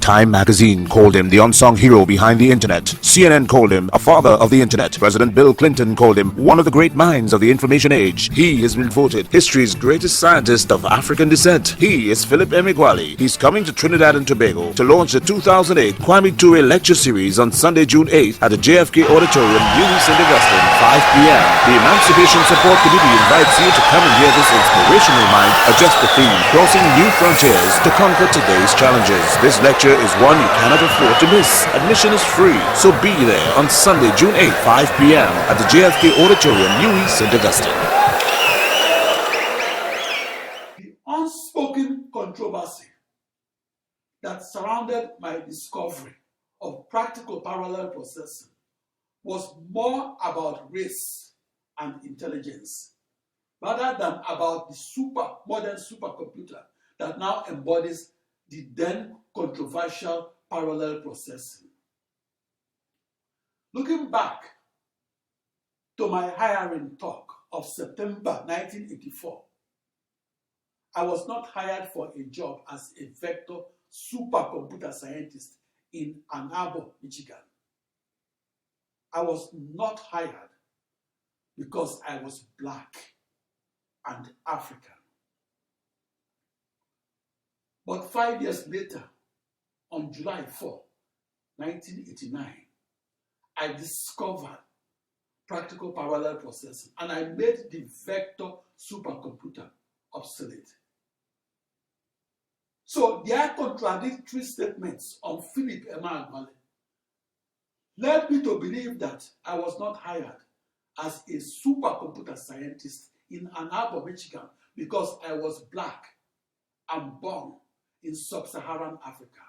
Time magazine called him the unsung hero behind the internet. CNN called him a father of the internet. President Bill Clinton called him one of the great minds of the information age. He has been voted history's greatest scientist of African descent. He is Philip Emeagwali. He's coming to Trinidad and Tobago to launch the 2008 Kwame Ture lecture series on Sunday, June 8th at the JFK Auditorium, New St. Augustine, 5 p.m. The Emancipation Support Committee invites you to come and hear this inspirational mind adjust the theme, crossing new frontiers to conquer today's challenges. This lecture is one you cannot afford to miss. Admission is free, so be there on Sunday, June 8th, 5 p.m. at the JFK Auditorium, New St. Augustine. The unspoken controversy that surrounded my discovery of practical parallel processing was more about race and intelligence rather than about the modern supercomputer that now embodies the then controversial parallel processing. Looking back to my hiring talk of September 1984, I was not hired for a job as a vector supercomputer scientist in Ann Arbor, Michigan. I was not hired because I was Black and African. But 5 years later, on July 4, 1989, I discovered practical parallel processing and I made the vector supercomputer obsolete. So their contradictory statements on Philip Emeagwali led me to believe that I was not hired as a supercomputer scientist in Ann Arbor, Michigan, because I was Black and born in sub-Saharan Africa.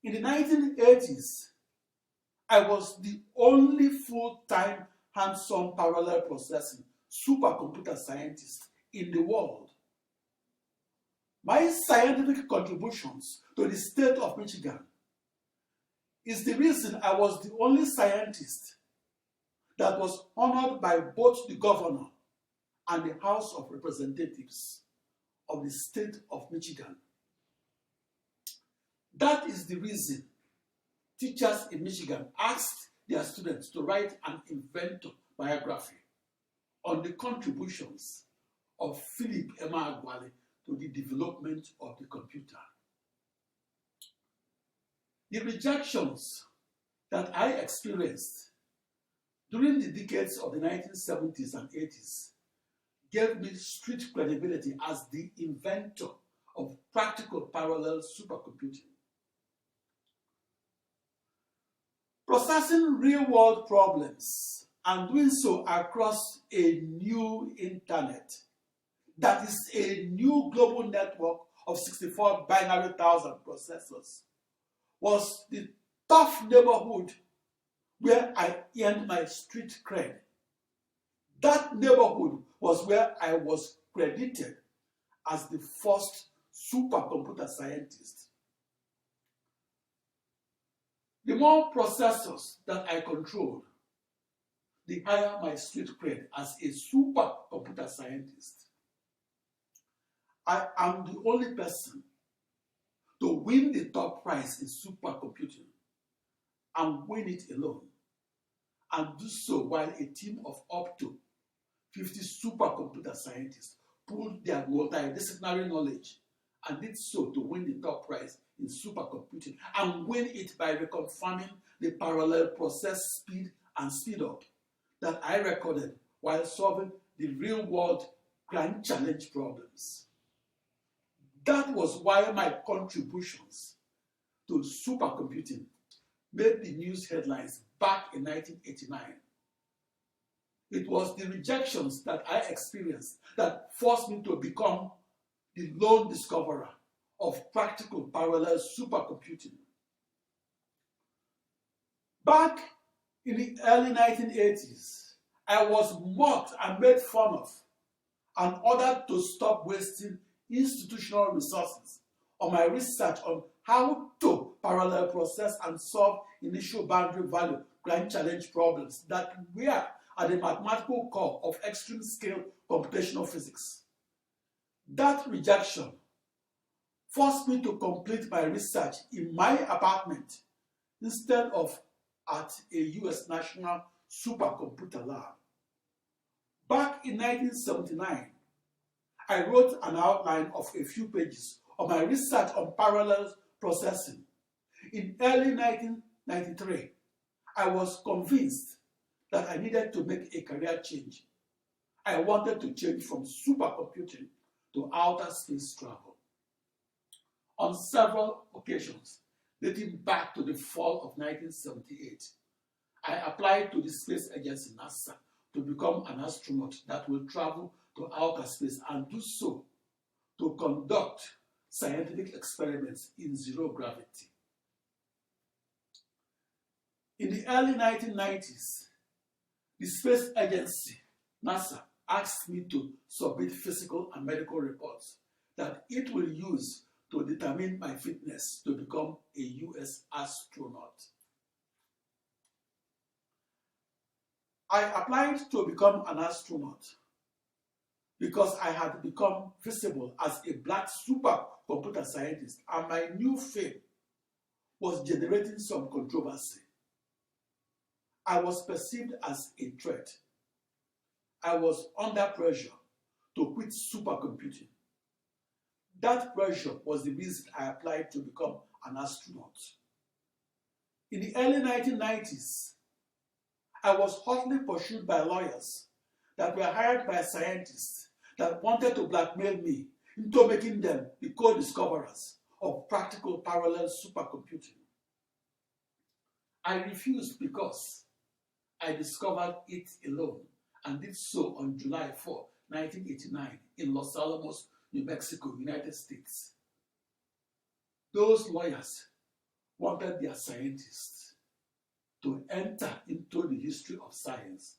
In the 1980s, I was the only full-time hands-on parallel processing supercomputer scientist in the world. My scientific contributions to the state of Michigan is the reason I was the only scientist that was honored by both the governor and the House of Representatives of the state of Michigan. That is the reason teachers in Michigan asked their students to write an inventor biography on the contributions of Philip Emeagwali to the development of the computer. The rejections that I experienced during the decades of the 1970s and 80s gave me street credibility as the inventor of practical parallel supercomputing. Processing real-world problems and doing so across a new internet, that is a new global network of 64 binary thousand processors, was the tough neighborhood where I earned my street cred. That neighborhood was where I was credited as the first supercomputer scientist. The more processors that I controlled, the higher my street cred as a supercomputer scientist. I am the only person to win the top prize in supercomputing and win it alone, and do so while a team of up to 50 supercomputer scientists pooled their multidisciplinary knowledge and did so to win the top prize in supercomputing and win it by reconfirming the parallel process speed and speed up that I recorded while solving the real-world grand challenge problems. That was why my contributions to supercomputing made the news headlines back in 1989. It was the rejections that I experienced that forced me to become the lone discoverer of practical parallel supercomputing. Back in the early 1980s, I was mocked and made fun of and ordered to stop wasting institutional resources on my research on how to parallel process and solve initial boundary value grand challenge problems that were at the mathematical core of extreme scale computational physics. That rejection forced me to complete my research in my apartment instead of at a US national supercomputer lab. Back in 1979, I wrote an outline of a few pages of my research on parallel processing. In early 1993, I was convinced that I needed to make a career change. I wanted to change from supercomputing to outer space travel. On several occasions, dating back to the fall of 1978, I applied to the space agency NASA to become an astronaut that will travel to outer space and do so to conduct scientific experiments in zero gravity. In the early 1990s, the space agency, NASA, asked me to submit physical and medical reports that it will use to determine my fitness to become a US astronaut. I applied to become an astronaut because I had become visible as a black supercomputer scientist, and my new fame was generating some controversy. I was perceived as a threat. I was under pressure to quit supercomputing. That pressure was the reason I applied to become an astronaut. In the early 1990s, I was hotly pursued by lawyers that were hired by scientists that wanted to blackmail me into making them the co-discoverers of practical parallel supercomputing. I refused because I discovered it alone and did so on July 4, 1989 in Los Alamos, New Mexico, United States. Those lawyers wanted their scientists to enter into the history of science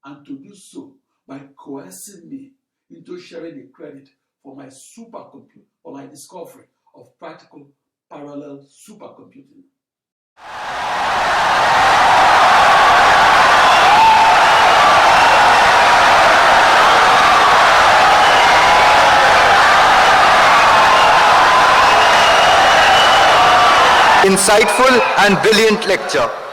and to do so by coercing me into sharing the credit for my discovery of practical parallel supercomputing. Insightful and brilliant lecture.